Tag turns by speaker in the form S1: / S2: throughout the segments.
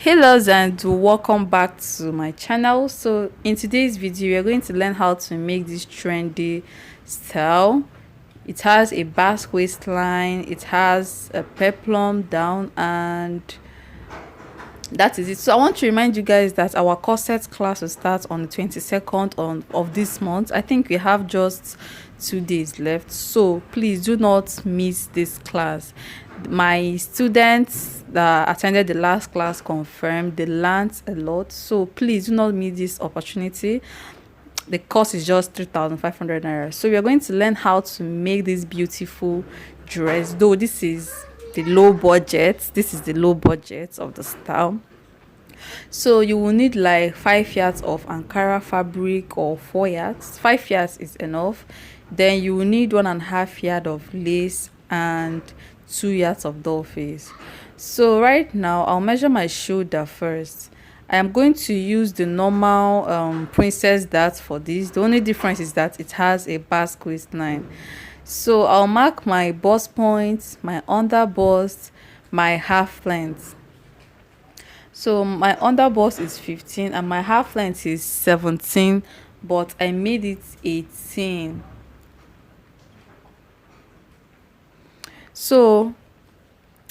S1: Hello and welcome back to my channel. So in today's video we're going to learn how to make this trendy style. It has a Basque waistline, it has a peplum down, and that is it. So I want to remind you guys that our corset class will start on the 22nd of this month. I think we have just 2 days left, so please do not miss this class. My students that attended the last class confirmed they learned a lot, so please do not miss this opportunity. The cost is just 3,500 naira. So we are going to learn how to make this beautiful dress, though this is the low budget. This is the low budget of the style. So you will need like 5 yards of Ankara fabric or 4 yards. 5 yards is enough. Then you will need 1.5 yard of lace and 2 yards of doll face. So right now I'll measure my shoulder first. I am going to use the normal princess dart for this. The only difference is that it has a Basque waistline. So I'll mark my bust point, my under bust, my half length. So my under bust is 15 and my half length is 17, but I made it 18. So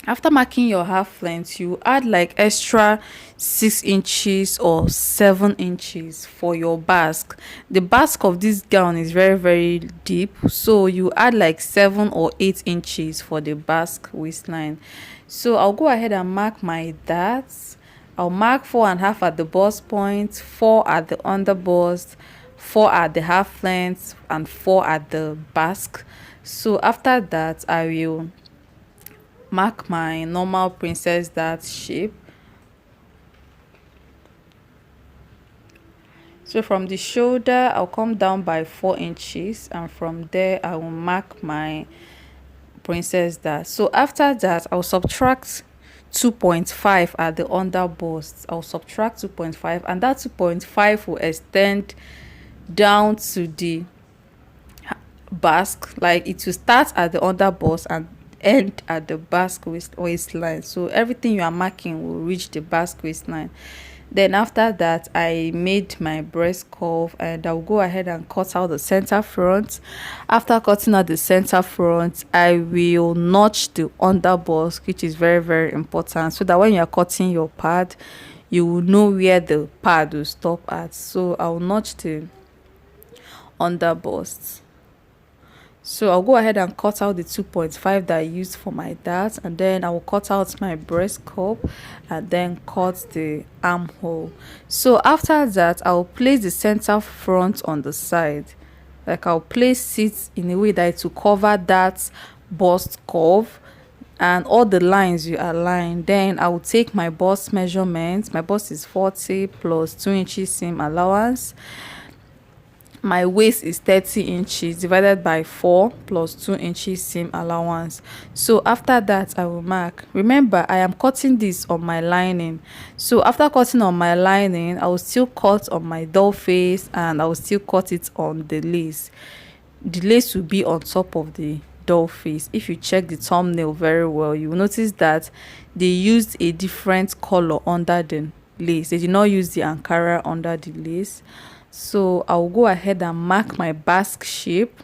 S1: after marking your half length, you add like extra 6 inches or 7 inches for your basque. The basque of this gown is very deep, so you add like 7 or 8 inches for the basque waistline. So I'll go ahead and mark my darts. I'll mark 4.5 at the bust point, 4 at the under bust, 4 at the half length, and 4 at the basque. So after that I will mark my normal princess dart shape. So from the shoulder I'll come down by 4 inches, and from there I will mark my princess dart. So after that I'll subtract 2.5 at the under bust. I'll subtract 2.5, and that 2.5 will extend down to the basque. Like it will start at the under bust and end at the basque waistline. So everything you are marking will reach the basque waistline. Then after that I made my breast curve, and I'll go ahead and cut out the center front. After cutting out the center front, I will notch the under bust, which is very important, so that when you are cutting your pad you will know where the pad will stop at. So I'll notch the under bust. So I'll go ahead and cut out the 2.5 that I used for my dart, and then I will cut out my breast cup and then cut the armhole. So after that I'll place the center front on the side. Like I'll place it in a way that it will cover that bust curve and all the lines you align. Then I will take my bust measurement. My bust is 40 plus 2 inches seam allowance. My waist is 30 inches divided by 4 plus 2 inches seam allowance. So after that I will mark. Remember, I am cutting this on my lining. So after cutting on my lining, I will still cut on my doll face, and I will still cut it on the lace. The lace will be on top of the doll face. If you check the thumbnail very well, you will notice that they used a different color under the lace. They did not use the Ankara under the lace. So I'll go ahead and mark my basque shape.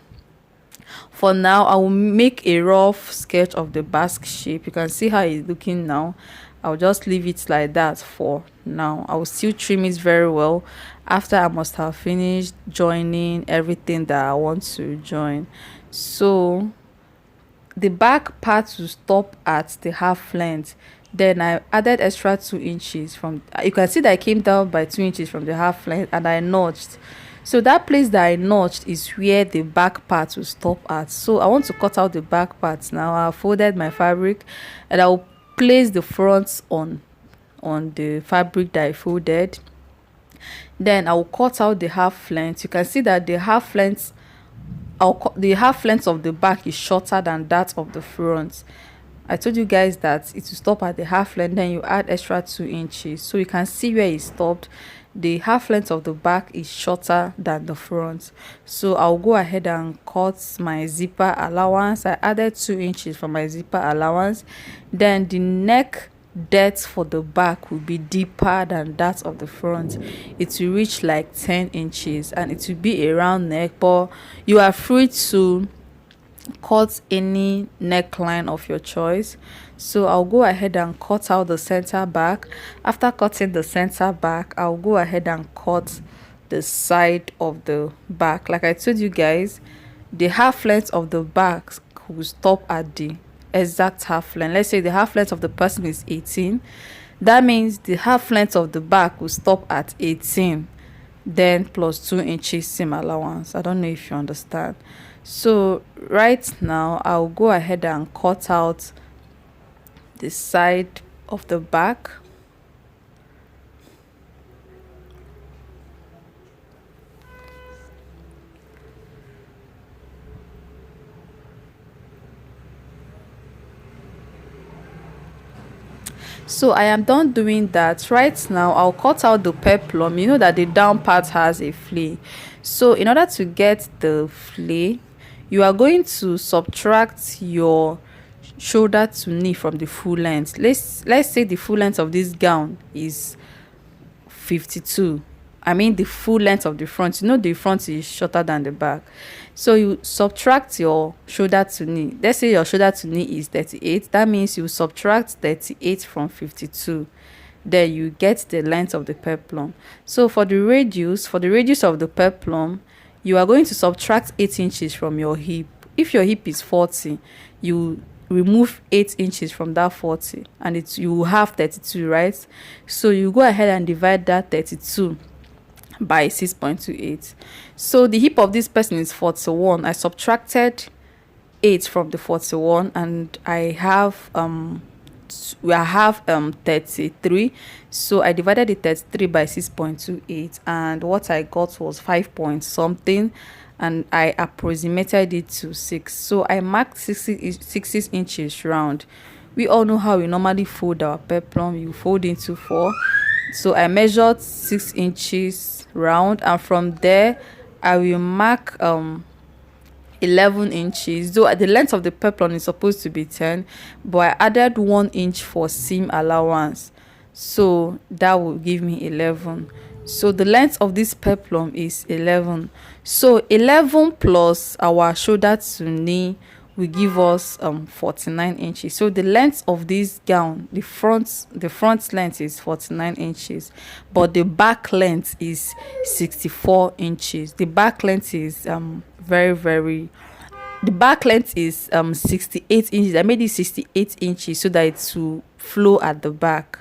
S1: For now I will make a rough sketch of the basque shape. You can see how it's looking now. I'll just leave it like that for now. I will still trim it very well after I must have finished joining everything that I want to join. So the back part will stop at the half length. Then I added extra 2 inches from, you can see that I came down by 2 inches from the half length, and I notched. So that place that I notched is where the back part will stop at. So I want to cut out the back part now. I folded my fabric, and I will place the front on the fabric that I folded. Then I will cut out the half length. You can see that the half length of the back is shorter than that of the front. I told you guys that it will stop at the half length, then you add extra 2 inches. So you can see where it stopped. The half length of the back is shorter than the front. So I'll go ahead and cut my zipper allowance. I added 2 inches for my zipper allowance. Then the neck depth for the back will be deeper than that of the front. It will reach like 10 inches and it will be a round neck, but you are free to cut any neckline of your choice. So I'll go ahead and cut out the center back. After cutting the center back, I'll go ahead and cut the side of the back. Like I told you guys, the half length of the back will stop at the exact half length. Let's say the half length of the person is 18, that means the half length of the back will stop at 18, then plus 2 inches seam allowance. I don't know if you understand. So right now I'll go ahead and cut out the side of the back. So I am done doing that. Right now I'll cut out the peplum. You know that the down part has a flay, so in order to get the flay, you are going to subtract your shoulder to knee from the full length. Let's say the full length of this gown is 52. I mean the full length of the front. You know the front is shorter than the back, so you subtract your shoulder to knee. Let's say your shoulder to knee is 38. That means you subtract 38 from 52, then you get the length of the peplum. So for the radius of the peplum, you are going to subtract 8 inches from your hip. If your hip is 40, you remove 8 inches from that 40 and you will have 32, right? So you go ahead and divide that 32 by 6.28. So the hip of this person is 41. I subtracted 8 from the 41 and I have 33. So I divided the 33 by 6.28 and what I got was 5 point something, and I approximated it to 6. So I marked 6 inches round. We all know how we normally fold our peplum. You fold into 4. So I measured 6 inches round, and from there I will mark 11 inches. Though the length of the peplum is supposed to be 10, but I added 1 inch for seam allowance, so that will give me 11. So the length of this peplum is 11. So 11 plus our shoulder to knee will give us 49 inches. So the length of this gown, the front length is 49 inches, but the back length is 64 inches. The back length is the back length is 68 inches. I made it 68 inches so that it will flow at the back.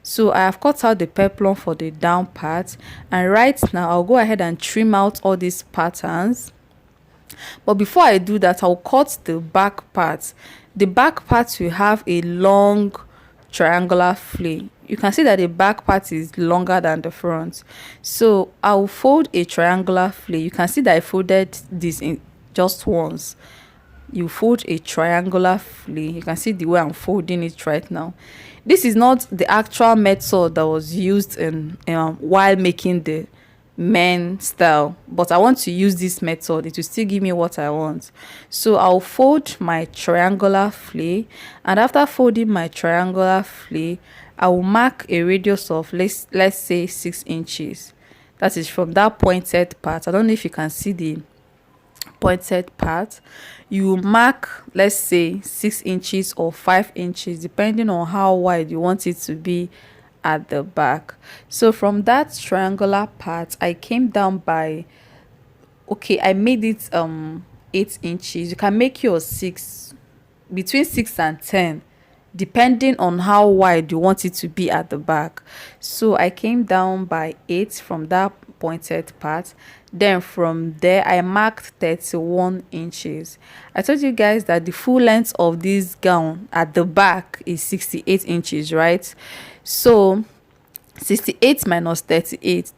S1: So I have cut out the peplum for the down part, and right now I'll go ahead and trim out all these patterns. But before I do that, I'll cut the back part. The back part will have a long triangular flay. You can see that the back part is longer than the front. So I'll fold a triangular flay. You can see that I folded this in just once. You fold a triangular flay. You can see the way I'm folding it right now. This is not the actual method that was used in while making the men style, but I want to use this method. It will still give me what I want. So I'll fold my triangular flay, and after folding my triangular flay, I will mark a radius of let's say 6 inches. That is from that pointed part. I don't know if you can see the pointed part. You mark, let's say 6 inches or 5 inches, depending on how wide you want it to be at the back. So from that triangular part, I came down by, okay, I made it 8 inches. You can make your 6, between 6 and 10, depending on how wide you want it to be at the back. So I came down by 8 from that pointed part. Then from there I marked 31 inches. I told you guys that the full length of this gown at the back is 68 inches, right? So 68 minus 38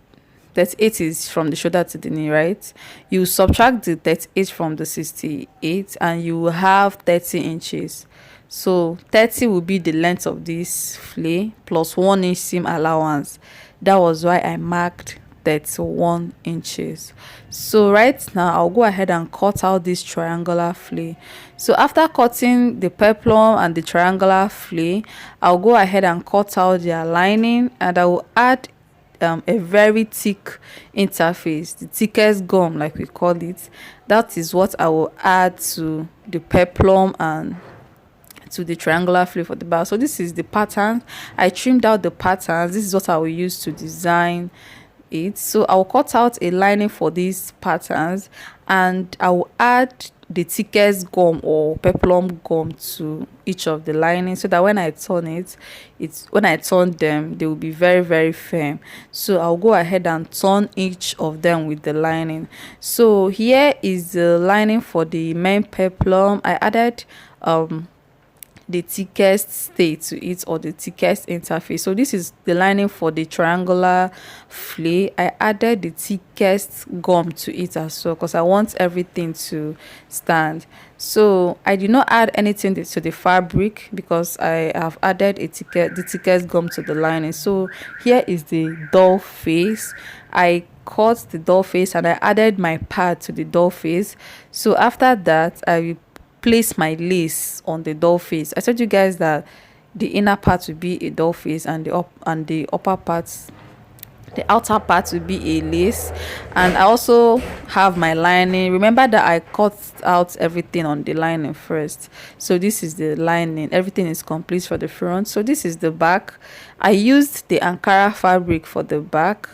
S1: is from the shoulder to the knee, right? You subtract the 38 from the 68 and you will have 30 inches. So 30 will be the length of this flay plus 1 inch seam allowance. That was why I marked 31 inches. So right now I'll go ahead and cut out this triangular flea. So after cutting the peplum and the triangular flea, I'll go ahead and cut out their lining, and I will add a very thick interface, the thickest gum like we call it. That is what I will add to the peplum and to the triangular flea for the back. So this is the pattern. I trimmed out the patterns. This is what I will use to design it. So I'll cut out a lining for these patterns, and I will add the thickest gum or peplum gum to each of the linings, so that when I turn them, they will be very firm. So I'll go ahead and turn each of them with the lining. So here is the lining for the main peplum. I added the thickest stay to it, or the thickest interface. So this is the lining for the triangular flea. I added the thickest gum to it as well, because I want everything to stand. So I did not add anything to the fabric, because I have added the thickest gum to the lining. So here is the doll face. I cut the doll face and I added my pad to the doll face. So after that, I place my lace on the doll face. I told you guys that the inner part will be a doll face, and the upper parts, the outer part will be a lace. And I also have my lining. Remember that I cut out everything on the lining first. So this is the lining. Everything is complete for the front. So this is the back. I used the Ankara fabric for the back.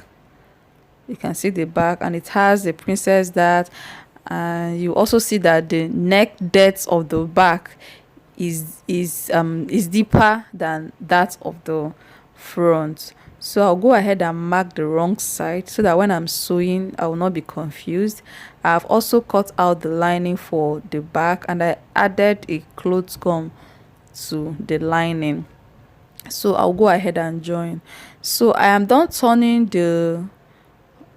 S1: You can see the back, and it has the princess dart. And you also see that the neck depth of the back is deeper than that of the front. So I'll go ahead and mark the wrong side, so that when I'm sewing I will not be confused. I've also cut out the lining for the back, and I added a cloth gum to the lining. So I'll go ahead and join. So I am done turning the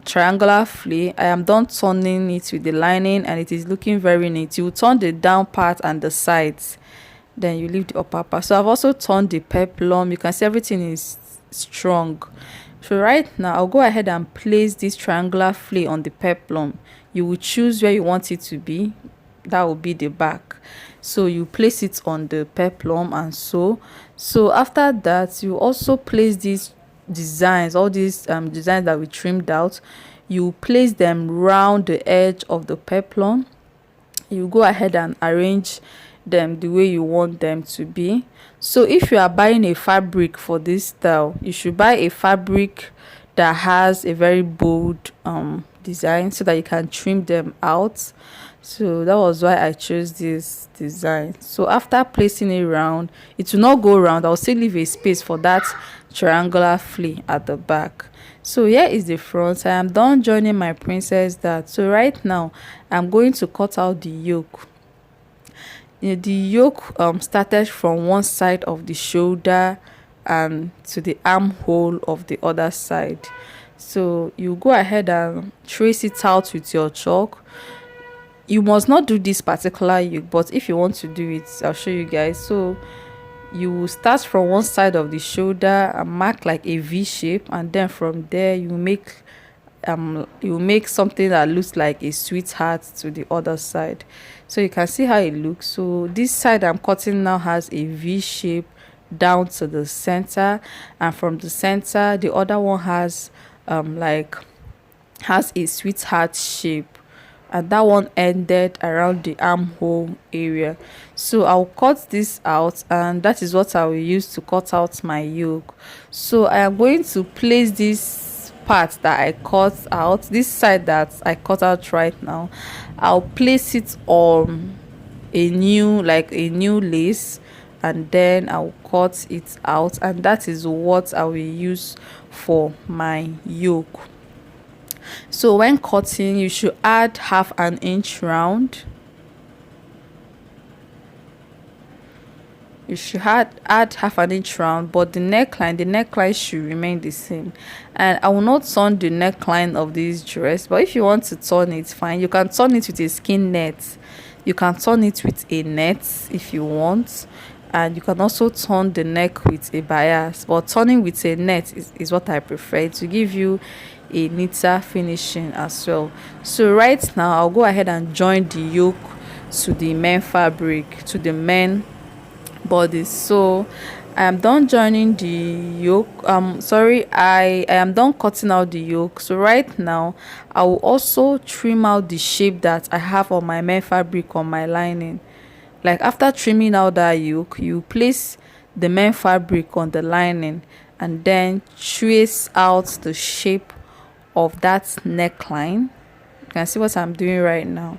S1: triangular flea. I am done turning it with the lining, and it is looking very neat. You turn the down part and the sides, then you leave the upper part. So I've also turned the peplum. You can see everything is strong. So right now I'll go ahead and place this triangular flea on the peplum. You will choose where you want it to be. That will be the back. So you place it on the peplum and so after that, you also place these designs, all these designs that we trimmed out. You place them round the edge of the peplum. You go ahead and arrange them the way you want them to be. So if you are buying a fabric for this style, you should buy a fabric that has a very bold design, so that you can trim them out. So that was why I chose this design. So after placing it round, it will not go round. I'll still leave a space for that triangular flea at the back. So here is the front. I am done joining my princess dart. So right now I'm going to cut out the yoke. The yoke started from one side of the shoulder and to the armhole of the other side. So you go ahead and trace it out with your chalk. You must not do this particular yoke, but if you want to do it, I'll show you guys. So you will start from one side of the shoulder and mark like a V shape, and then from there you make something that looks like a sweetheart to the other side. So you can see how it looks. So this side I'm cutting now has a V shape down to the center, and from the center the other one has a sweetheart shape, and that one ended around the armhole area. So I'll cut this out, and that is what I will use to cut out my yoke. So I am going to place this part that I cut out, this side that I cut out right now, I'll place it on a new lace, and then I'll cut it out, and that is what I will use for my yoke. So when cutting, you should add half an inch round. You should add half an inch round, but the neckline should remain the same. And I will not turn the neckline of this dress, but if you want to turn it, fine. You can turn it with a skin net. You can turn it with a net if you want. and you can also turn the neck with a bias, but turning with a net is what I prefer to give you a neater finishing as well. So right now I'll go ahead and join the yoke to the main fabric, to the main body. So I am done joining the yoke, I am done cutting out the yoke. So right now I will also trim out the shape that I have on my main fabric on my lining. Like after trimming out that yoke, you place the main fabric on the lining and then trace out the shape of that neckline. You can see what I'm doing right now.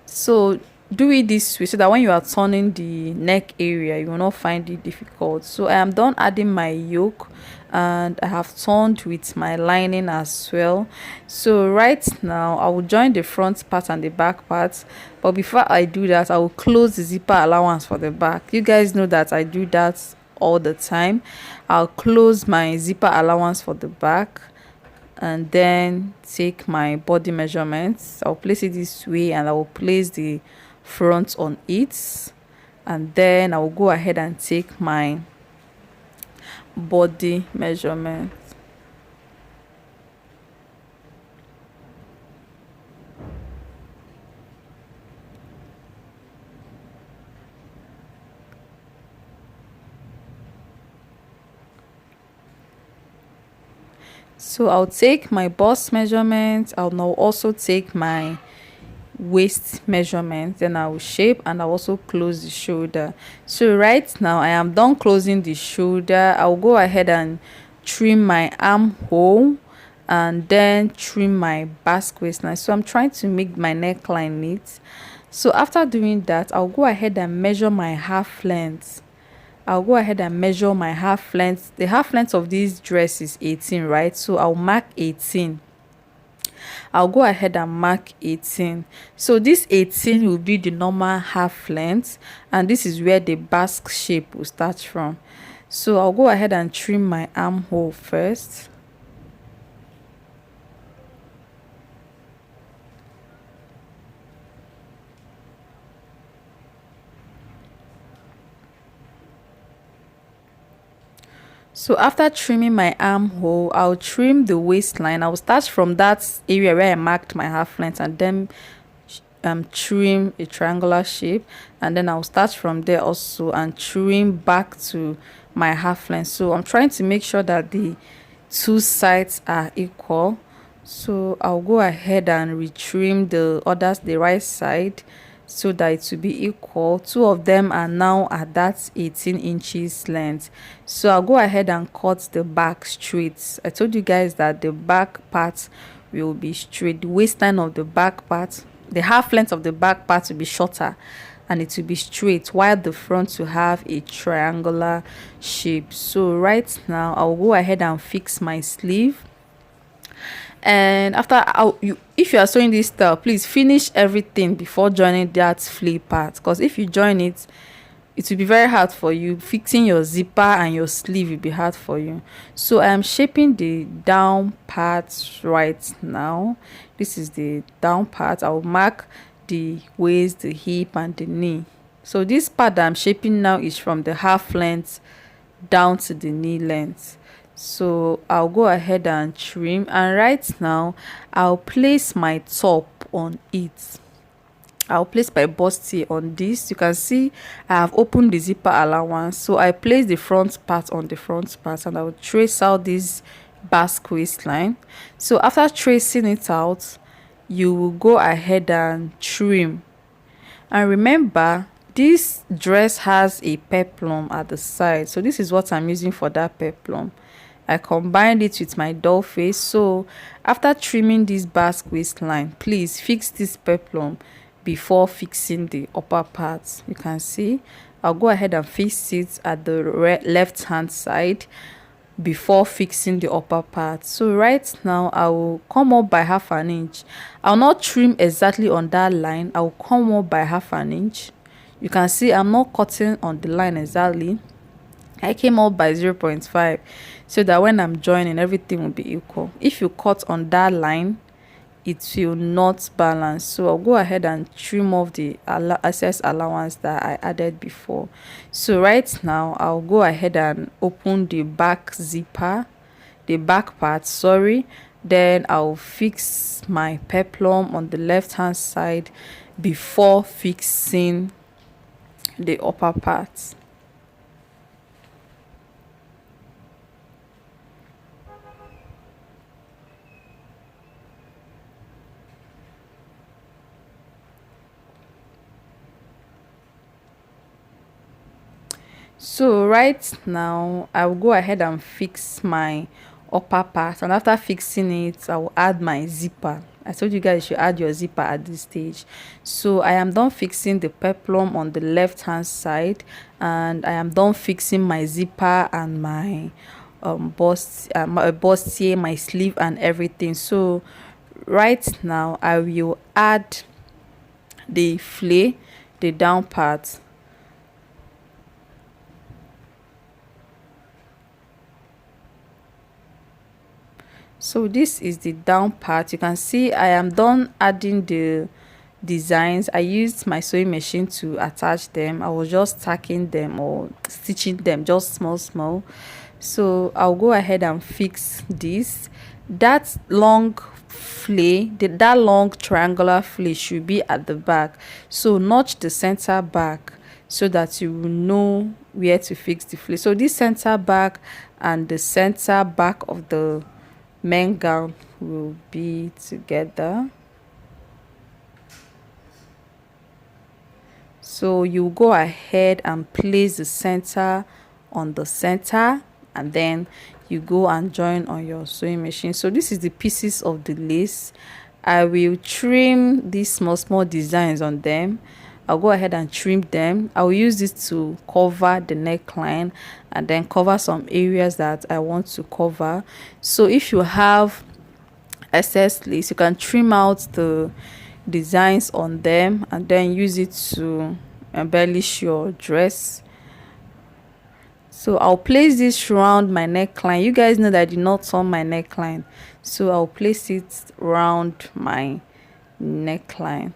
S1: So do it this way so that when you are turning the neck area, you will not find it difficult. So I am done adding my yoke and I have turned with my lining as well. So right now I will join the front part and the back part, but before I do that, I will close the zipper allowance for the back. You guys know that I do that all the time. I'll close my zipper allowance for the back and then take my body measurements. I'll place it this way and I will place the front on it, and then I will go ahead and take my body measurement. So I'll take my bust measurement. I'll now also take my waist measurement, then I will shape and I'll also close the shoulder. So right now I am done closing the shoulder. I'll go ahead and trim my armhole and then trim my basque waistline. So I'm trying to make my neckline neat. So after doing that, I'll go ahead and measure my half length. I'll go ahead and measure my half length. The half length of this dress is 18, right? So I'll mark 18. I'll go ahead and mark 18. So this 18 will be the normal half length, and this is where the basque shape will start from. So I'll go ahead and trim my armhole first. So after trimming my armhole, I'll trim the waistline. I'll start from that area where I marked my half length and then trim a triangular shape, and then I'll start from there also and trim back to my half length. So I'm trying to make sure that the two sides are equal. So I'll go ahead and retrim the right side so that it will be equal. Two of them are now at that 18 inches length. So I'll go ahead and cut the back straight. I told you guys that the back part will be straight. The waistline of the back part, the half length of the back part will be shorter and it will be straight, while the front will have a triangular shape. So right now I'll go ahead and fix my sleeve. And after if you are sewing this style, please finish everything before joining that flip part, because if you join it, it will be very hard for you. Fixing your zipper and your sleeve will be hard for you. So I am shaping the down part right now. This is the down part. I will mark the waist, the hip and the knee. So this part that I'm shaping now is from the half length down to the knee length. So I'll go ahead and trim, and right now I'll place my top on it. I'll place my bustier on this. You can see I have opened the zipper allowance, so I place the front part on the front part and I will trace out this basque waistline. So after tracing it out, you will go ahead and trim. And remember, this dress has a peplum at the side, so this is what I'm using for that peplum. I combined it with my doll face. So after trimming this basque waistline, please fix this peplum before fixing the upper part. You can see I'll go ahead and fix it at the left hand side before fixing the upper part. So right now I will come up by half an inch. I'll not trim exactly on that line. I will come up by half an inch. You can see I'm not cutting on the line exactly. I came up by 0.5 so that when I'm joining, everything will be equal. If you cut on that line, it will not balance. So I'll go ahead and trim off the excess allowance that I added before. So right now I'll go ahead and open the back zipper, the back part, sorry. Then I'll fix my peplum on the left hand side before fixing the upper part. So right now I'll go ahead and fix my upper part, and after fixing it I will add my zipper. I told you guys you should add your zipper at this stage. So I am done fixing the peplum on the left hand side, and I am done fixing my zipper and my bustier, my sleeve and everything. So right now I will add the flay, the down part. So this is the down part. You can see I am done adding the designs. I used my sewing machine to attach them. I was just tacking them or stitching them just small. So I'll go ahead and fix this. That long flay, that long triangular flay should be at the back. So notch the center back so that you will know where to fix the flay. So this center back and the center back of the main gown will be together. So you go ahead and place the center on the center, and then you go and join on your sewing machine. So this is the pieces of the lace. I will trim these small designs on them. I'll go ahead and trim them. I'll use this to cover the neckline and then cover some areas that I want to cover. So if you have excess lace, you can trim out the designs on them and then use it to embellish your dress. So I'll place this around my neckline. You guys know that I did not turn my neckline, so I'll place it around my neckline.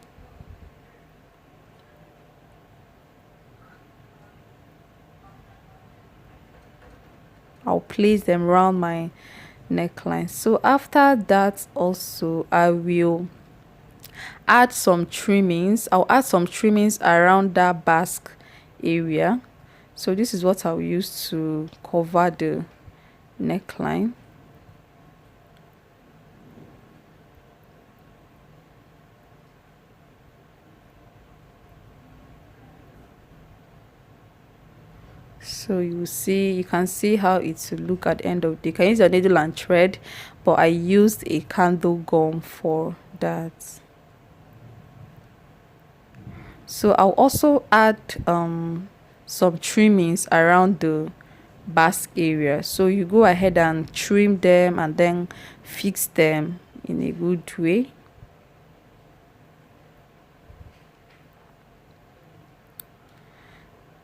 S1: I'll place them around my neckline. So after that also I will add some trimmings. I'll add some trimmings around that basque area. So this is what I'll use to cover the neckline. So you can see how it will look at the end of the day. You can use your needle and thread, but I used a candle gum for that. So I'll also add some trimmings around the basque area. So you go ahead and trim them and then fix them in a good way.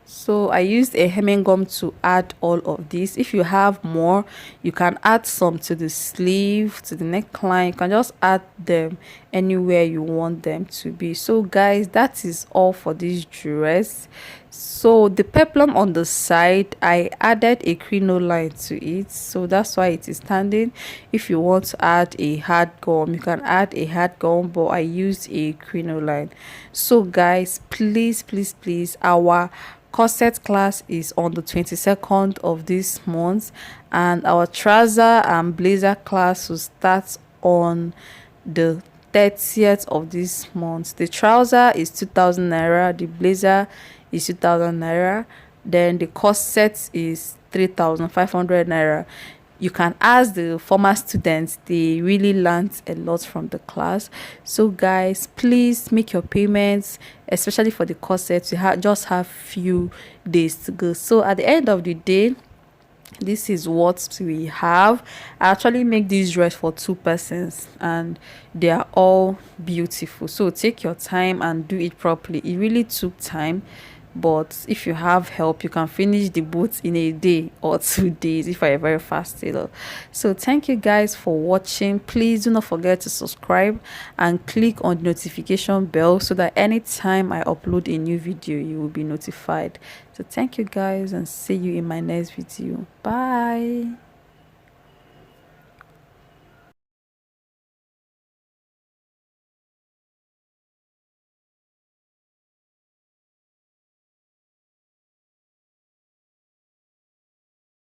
S1: So I used a hemming gum to add all of this. If you have more, you can add some to the sleeve, to the neckline. You can just add them anywhere you want them to be. So guys, that is all for this dress. So the peplum on the side, I added a crinoline to it, so that's why it is standing. If you want to add a hard gum, you can add a hard gum, but I used a crinoline. So guys, please our corset class is on the 22nd of this month, and our trouser and blazer class will start on the 30th of this month. The trouser is 2,000 naira, the blazer is 2,000 naira, then the corset is 3,500 naira. You can ask the former students, they really learned a lot from the class. So guys, please make your payments, especially for the corset. You just have few days to go. So at the end of the day, this is what we have. I actually make this dress for 2 persons and they are all beautiful. So take your time and do it properly. It really took time but if you have help, you can finish the boots in a day or 2 days if you're a very fast tailor. So thank you guys for watching. Please do not forget to subscribe and click on the notification bell so that anytime I upload a new video, you will be notified. So thank you guys, and see you in my next video. Bye.